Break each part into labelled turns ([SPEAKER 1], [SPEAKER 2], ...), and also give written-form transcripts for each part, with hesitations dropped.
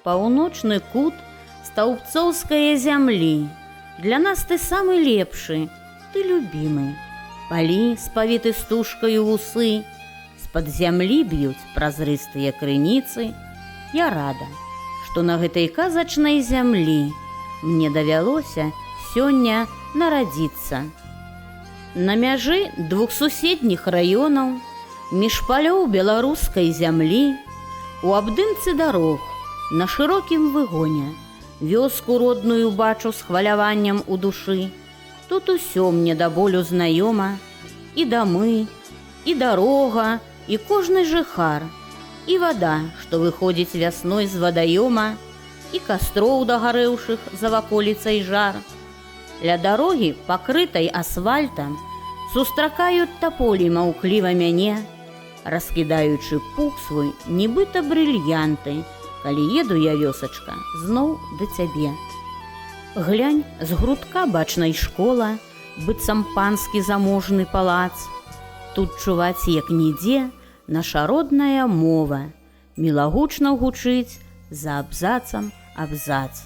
[SPEAKER 1] паўночны кут стаўбцоўскае зямлі. Для нас ты самы лепшы, ты любімы. Палі спавіты стужкаю вусы, з-пад зямлі б'юць празрыстыя крыніцы. Я рада, што на гэтай казачнай зямлі мне давялося сёння нарадзіцца. На мяжы двух суседніх раёнаў, між палёў беларускай зямлі, у абдымцы дарог, на шырокім выгоне, вёску родную бачу з хваляваннем у душы. Тут усё мне да болю знаёма, і дамы, і дарога, і кожны жыхар, і вада, што выходзіць вясной з вадаёма, і кастроў дагарэўшых за ваколіцай жар. Ля дарогі, пакрытай асфальтам, сустракаюць таполі маўкліва мяне, раскідаючы пух свой, нібыта брыльянты, калі еду я, вёсачка, зноў да цябе. Глянь, з грудка бачнай школа, быццам панскі заможны палац. Тут чуваць, як нідзе, наша родная мова, мілагучна гучыць за абзацам абзац.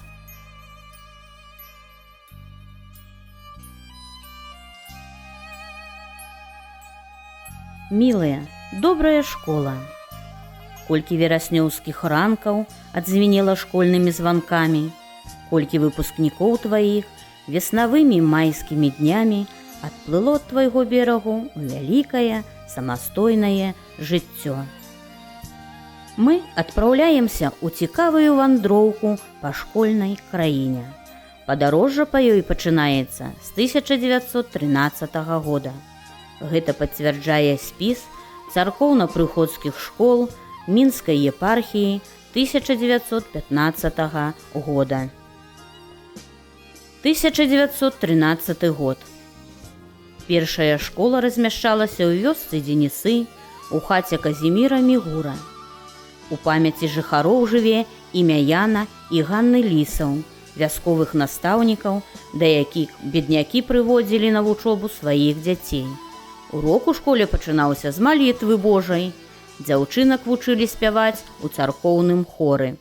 [SPEAKER 1] Мілая, добрая школа. Колькі вераснёўскіх ранкаў адзвінела школьнымі званкамі, колькі выпускнікоў тваіх веснавымі майскімі днямі адплыло ад твайго берагу ў вялікае самастойнае жыццё. Мы адпраўляемся ў цікавую вандроўку па школьнай краіне. Падарожжа па ёй пачынаецца з 1913 года. Гэта пацвярджае спіс царкоўна-прыходскіх школ Мінскай епархіі 1915 года. 1913 год. Першая школа размяшчалася ў вёсцы Дзенісы, у хаце Казіміра Мігура. У памяці жыхароў жыве імя Яна і Ганны Лісаў, вясковых настаўнікаў, да якіх беднякі прыводзілі на вучобу сваіх дзяцей. Урок у школе пачынаўся з малітвы Божай. Дзяўчынак вучылі спяваць у царкоўным хоры.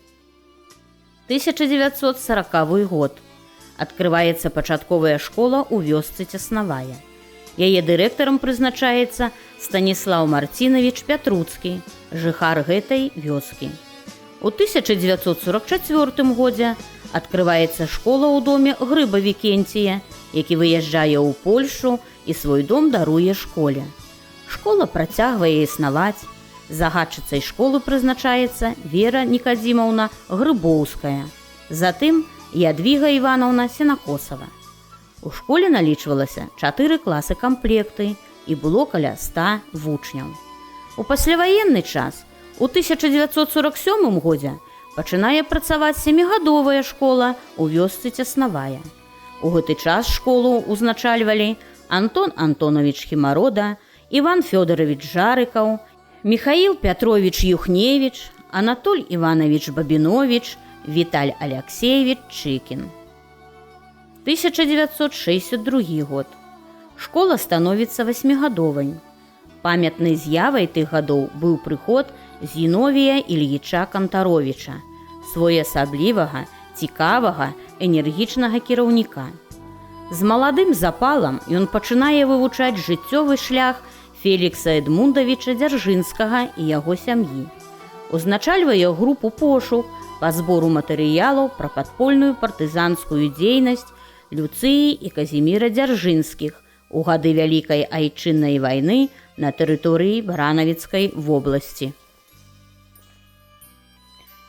[SPEAKER 1] 1940 год. Адкрываецца пачатковая школа ў вёсцы Цеснавая. Яе дырэктарам прызначаецца Станіслаў Марцінавіч Пятруцкі, жыхар гэтай вёскі. У 1944 годзе адкрываецца школа ў доме Грыба Вікенція, які выязджае ў Польшу і свой дом даруе школе. Школа працягвае існаваць. Загадчыцай школы прызначаецца Вера Нікадзімаўна Грыбоўская, затым Ядвіга Іванаўна Сенакосава. У школе налічвалася 4 класы камплекты і было каля 100 вучняў. У пасляваенны час, у 1947 годзе, пачынае працаваць 7гадовая школа ў вёсцы Цеснавая. У гэты час школу узначальвалі Антон Антонович Хімарода, Іван Фёдорович Жарыкаў, Михаил Петрович Юхневич, Анатоль Иванович Бабинович, Виталь Алексеевич Чикин. 1962 год. Школа становіцца 8гадовай. Памятнай з'явай тых гадоў быў прыход Зіновія Ільіча Кантаровіча, своеасаблівага, цікавага, энергічнага кіраўніка. З маладым запалам ён пачынае вывучаць жыццёвы шлях Фелікса Эдмундавіча Дзяржынскага і яго сям'і. Узначальвае групу пошук па збору матэрыялаў пра падпольную партызанскую дзейнасць Люцыі і Казіміра Дзяржынскіх у гады Вялікай айчыннай вайны на тэрыторыі Баранавіцкай вобласці.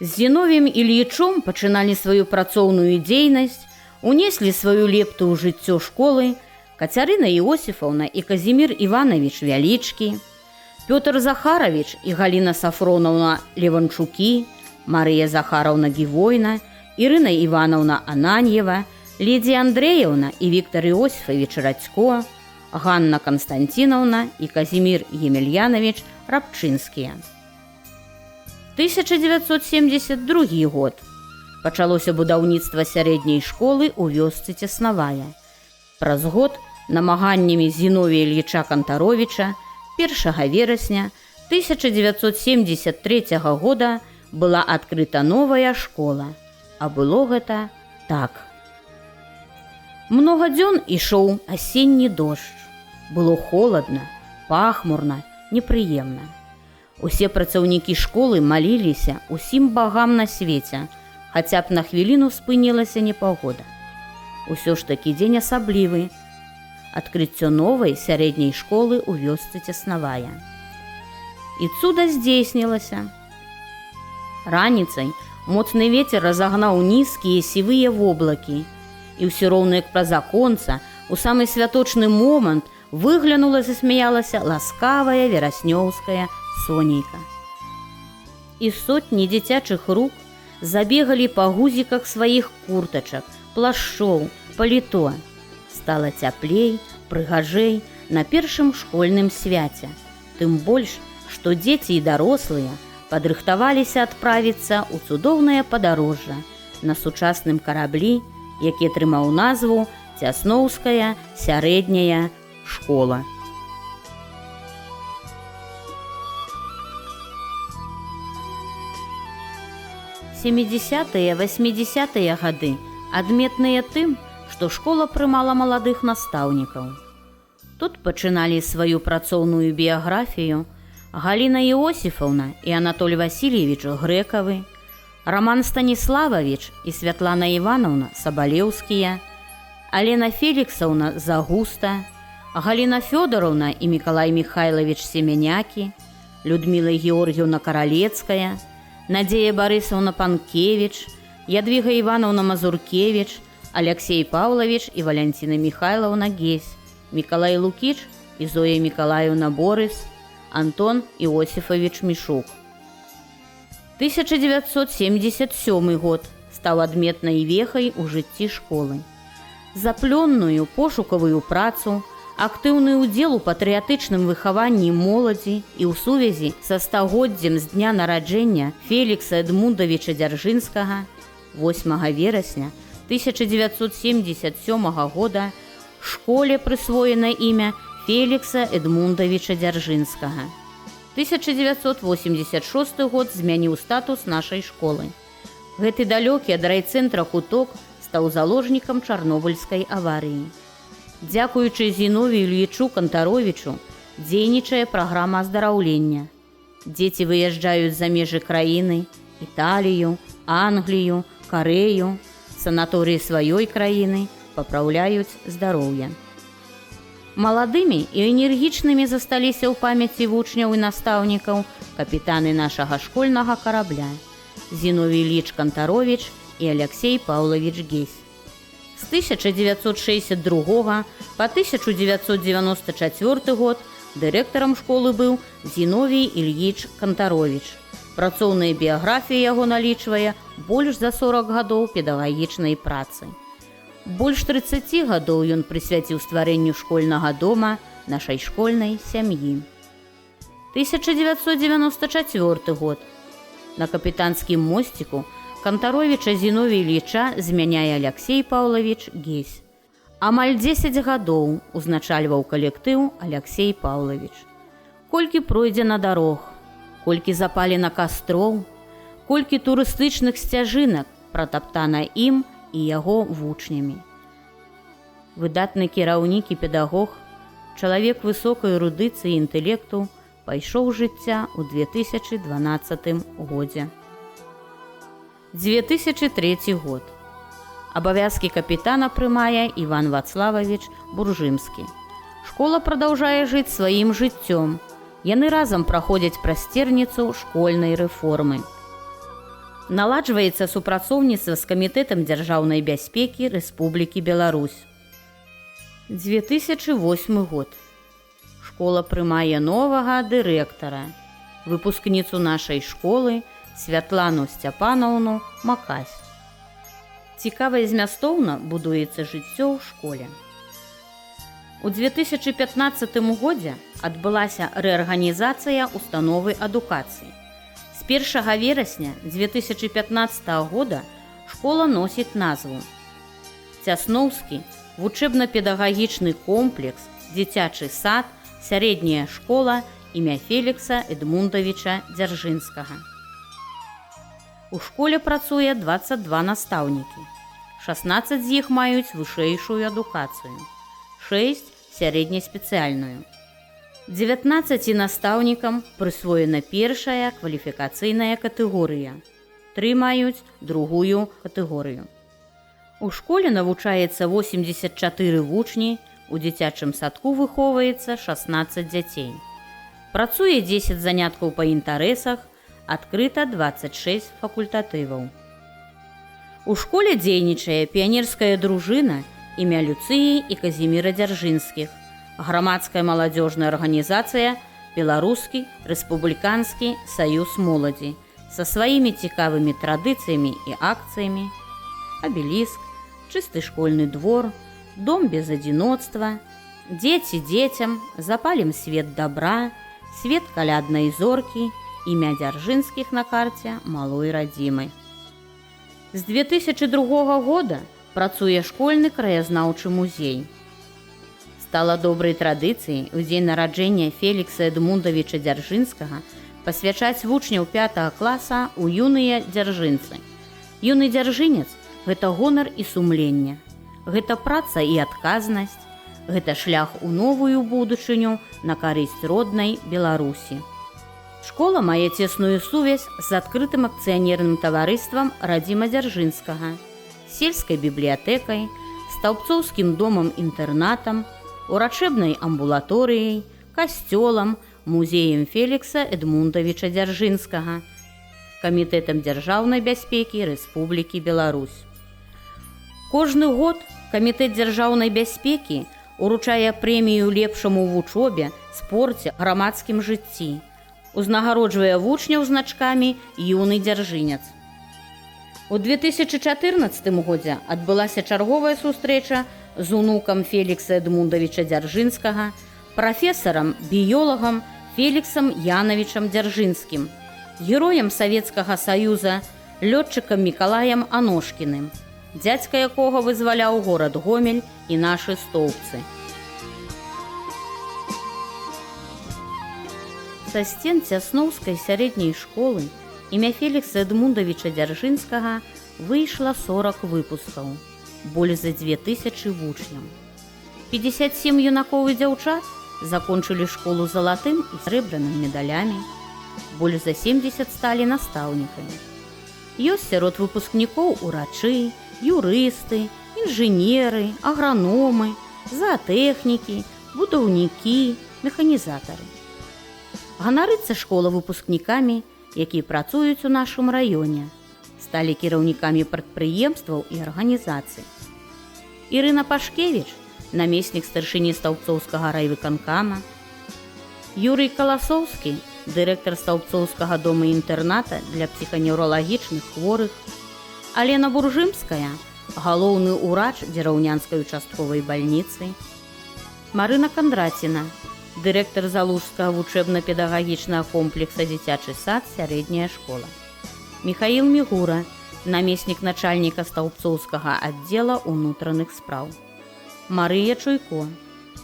[SPEAKER 1] З Зіновіем Ільічом пачыналі сваю працоўную дзейнасць, унеслі сваю лепту ў жыццё школы Кацярына Іосіфаўна і Казімір Іванович Вялічкі, Пётр Захарович і Галіна Сафронаўна Леванчукі, Марыя Захараўна Гівойна, Ірына Іванаўна Ананьева, Лідія Андрэевна і Віктор Іосіфавіч Радзько, Ганна Константинаўна і Казімір Емельянович Рабчынскія. 1972 год. Пачалося будаўніцтва сярэдняй школы ў вёсцы Цеснавая. Праз год намаганнямі Зіновія Ільіча Кантаровіча 1 верасня 1973 года была адкрыта новая школа, а было гэта так. Многа дзён ішоў асенні дождж. Было холадна, пахмурна, непрыемна. Усе працаўнікі школы маліліся усім багам на свеце, хаця б на хвіліну спынілася непагода. Усё ж такі дзень асаблівы. Адкрыццё новай сярэдняй школы ў вёсцы цеснавая. І цуда здзейснілася. Раніцай моцны вецер разагнаў нізкія сівыя воблакі, і ўсё роўна як праз аконца у самы святочны момант выглянула, засмяялася ласкавая вераснёўская сонейка. І сотні дзіцячых рук забегалі па гузіках сваіх куртачак, плашчоў, паліто. Стала цяплей, прыгажэй на першым школьным свяце. Тым больш, што дзеці і дарослыя падрыхтаваліся адправіцца ў цудоўнае падарожжа на сучасным караблі, які атрымаў назву Цясноўская сярэдняя школа. Сямідзесятыя, 80-тыя гады адметныя тым, што школа прымала маладых настаўнікаў. Тут пачыналі сваю працоўную біяграфію Галіна Іосіфаўна і Анатоль Васильевич Грэкавы, Роман Станіславович і Святлана Івановна Сабалеўскія, Алена Феліксаўна Загуста, Галіна Фёдоровна і Мікалай Михайлович Семенякі, Людмила Георгіевна Каралецкая, Надзея Барысаўна Панкевич, Ядвіга Івановна Мазуркевич, Алексей Павлович і Валянціна Михайловна Гесь, Мікалай Лукіч і Зоя Мікалаевна Борис, Антон Іосифович Мішук. 1977 год стаў адметнай вехай у жыцці школы. За плённую пошукавую працу, актыўны ўдзел у патрыятычным выхаванні моладзі і ў сувязі са стагоддзем з дня нараджэння Фелікса Эдмундавіча Дзяржынскага 8 верасня 1977 года школе прысвоена імя Фелікса Эдмундавіча Дзяржынскага. 1986 год змяніў статус нашай школы. Гэты далёкі ад райцэнтра куток стаў заложнікам чарнобыльскай аварыі. Дзякуючы Зіновію Ільічу Кантаровічу дзейнічае праграма аздараўлення. Дзеці выязджаюць за межы краіны, Італію, Англію, Карэю, санаторыі сваёй краіны, папраўляюць здароўе. Маладымі і энергічнымі засталіся ў памяці вучняў і настаўнікаў капітаны нашага школьнага карабля Зіновій Іліч Кантарович і Алексей Павлович Гесь. З 1962 па 1994 год дырэктарам школы быў Зіновій Ільіч Кантарович. Працоўная біяграфія яго налічвае больш за 40 гадоў педагагічнай працы. Больш 30 гадоў ён прысвяціў стварэнню школьнага дома нашай школьнай сям'і. 1994 год. На капітанскім мосціку Кантаровіча Зіновія Іліча змяняе Алексей Павлович Гесь. Амаль 10 гадоў узначальваў калектыў Алексей Павлович. Колькі пройдзена дарог, колькі запалена кастроў, колькі турыстычных сцяжынак пратаптана ім і яго вучнямі. Выдатны кіраўнік і педагог, чалавек высокай эрудыцыі і інтэлекту, пайшоў жыцця ў 2012 годзе. 2003 год. Абавязкі капітана прымае Іван Вацлавович Буржымскі. Школа прадаўжае жыць сваім жыццём. Яны разам праходзяць прасцерніцу школьнай рэформы. Наладжваецца супрацоўніцтва з камітэтам дзяржаўнай бяспекі Рэспублікі Беларусь. 2008 год. Школа прымае новага дырэктара, выпускніцу нашай школы Святлану Сцяпанаўну Макась. Цікава і змястоўна будуецца жыццё ў школе. У 2015 годзе адбылася рэарганізацыя установы адукацыі. З 1 верасня 2015 года школа носіць назву Цясноўскі вучэбна-педагагічны комплекс, дзіцячы сад, сярэдняя школа імя Фелікса Эдмундавіча Дзяржынскага. У школе працуе 22 настаўнікі. 16 з іх маюць вышэйшую адукацыю, 6 сярэднеспецыяльную. 19 настаўнікам прысвоена першая кваліфікацыйная катэгорыя, 3 маюць другую катэгорыю. У школе навучаецца 84 вучні, у дзіцячым садку выхоўваецца 16 дзяцей. Працуе 10 заняткаў па інтарэсах, адкрыта 26 факультатываў. У школе дзейнічае піянерская дружына імя Люцыі і Казіміра Дзяржынскіх, грамадская маладзёжная арганізацыя Беларускі рэспубліканскі саюз моладзі са сваімі цікавымі традыцыямі і акцыямі, абеліск, чысты школьны двор, дом без адзіноцтва, дзеці дзецям, запалім свет добра, свет каляднай зоркі, імя Дзяржынскіх на карце малой радзімы. З 2002 года працуе школьны краязнаўчы музей. Стала добрай традыцыяй у дзень нараджэння Фелікса Эдмундавіча Дзяржынскага пасвячаць вучняў 5 класа ў юныя дзяржынцы. Юны дзяржынец – гэта гонар і сумленне, гэта праца і адказнасць, гэта шлях у новую будучыню на карысць роднай Беларусі. Школа мае цесную сувязь з адкрытым акцыянерным таварыствам Радзіма Дзяржынскага, сельскай бібліятэкай, стаўбцоўскім домам-інтэрнатам, урачэбнай амбулаторыяй, касцёлам, музеем Фелікса Эдмундавіча Дзяржынскага, камітэтам дзяржаўнай бяспекі Рэспублікі Беларусь. Кожны год камітэт дзяржаўнай бяспекі уручае прэмію лепшаму ў вучобе, спорце, грамадскім жыцці, узнагароджвае вучняў значкамі «Юны дзяржынец». У 2014 годзе адбылася чарговая сустрэча з унукам Фелікса Эдмундавіча Дзяржынскага, прафесарам, біёлагам Феліксам Янавічам Дзяржынскім, героем Савецкага Саюза, лётчыкам Мікалаем Аношкіным, дзядзька якога вызваляў горад Гомель і нашы стоўбцы. Са сцен цясноўскай сярэдняй школы імя Фелікса Эдмундавіча Дзяржынскага выйшла 40 выпускаў, болей за 2000 вучняў. 57 юнакоў і дзяўчат закончылі школу залатым і срэбраным медалямі, болей за 70 сталі настаўнікамі. Ёсць сярод выпускнікоў урачы, юрысты, інжынеры, аграномы, заатэхнікі, будаўнікі, механізатары. Ганарыцца школа выпускнікамі, якія працуюць у нашым раёне, сталі кіраўнікамі прадпрыемстваў і арганізацый. Ірына Пашкевіч, намеснік старшыні стаўбцоўскага райвыканкама, Юрый Каласоўскі, дырэктар стаўбцоўскага дома-інтэрната для псіханеўралагічных хворых, Алена Буржымская, галоўны ўрач дзіраўнянскай участковай бальніцы, Марына Кандраціна, дырэктар Залужскага вучэбна-педагагічнага комплекса «Дзіцячы сад, сярэдняя школа», Міхаіл Мігура, намеснік начальніка стаўбцоўскага аддзела ўнутраных спраў, Марыя Чуйко,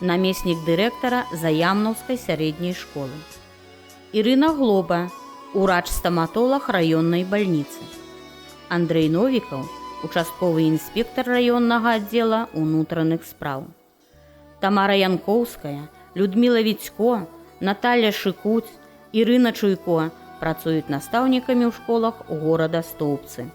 [SPEAKER 1] намеснік дырэктара Заямнаўскай сярэдняй школы, Ірына Глоба, урач-стаматолог раённай бальніцы, Андрэй Новікаў, участковы інспектар раённага аддзела ўнутраных спраў, Тамара Янкоўская, Людміла Віцько, Наталья Шыкуць, Ірына Чуйко працуюць настаўнікамі ў школах горада Стоўбцы.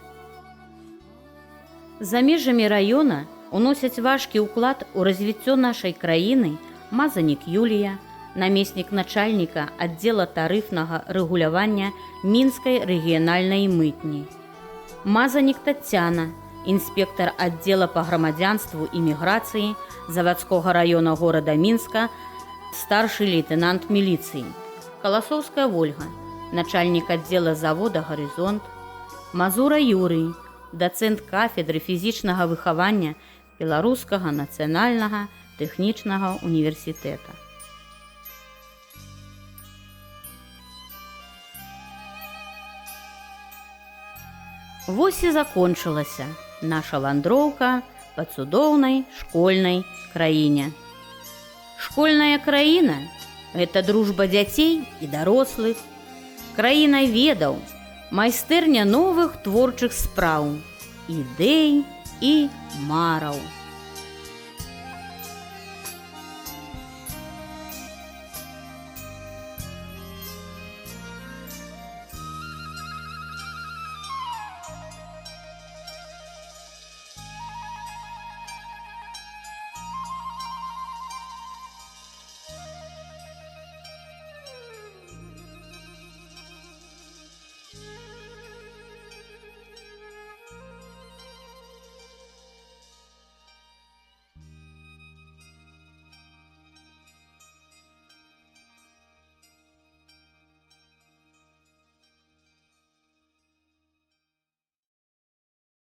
[SPEAKER 1] За межамі раёна уносяць важкі ўклад у развіццё нашай краіны Мазанік Юлія, намеснік начальніка аддзела тарыфнага рэгулявання Мінскай рэгіянальнай мытні, Мазанік Таццяна, інспектар аддзела па грамадзянству і міграцыі завадскога раёна горада Мінска, старшы лейтенант міліцыі, Каласоўская Вольга, начальнік аддзела завода «Гарызонт», Мазура Юрый, дацэнт кафедры фізічнага выхавання Беларускага нацыянальнага тэхнічнага універсітэта. Вось і закончылася наша вандроўка па цудоўнай школьнай краіне. Школьная краіна – гэта дружба дзяцей і дарослых, краіна ведаў, майстэрня новых творчых спраў, ідэй і мараў.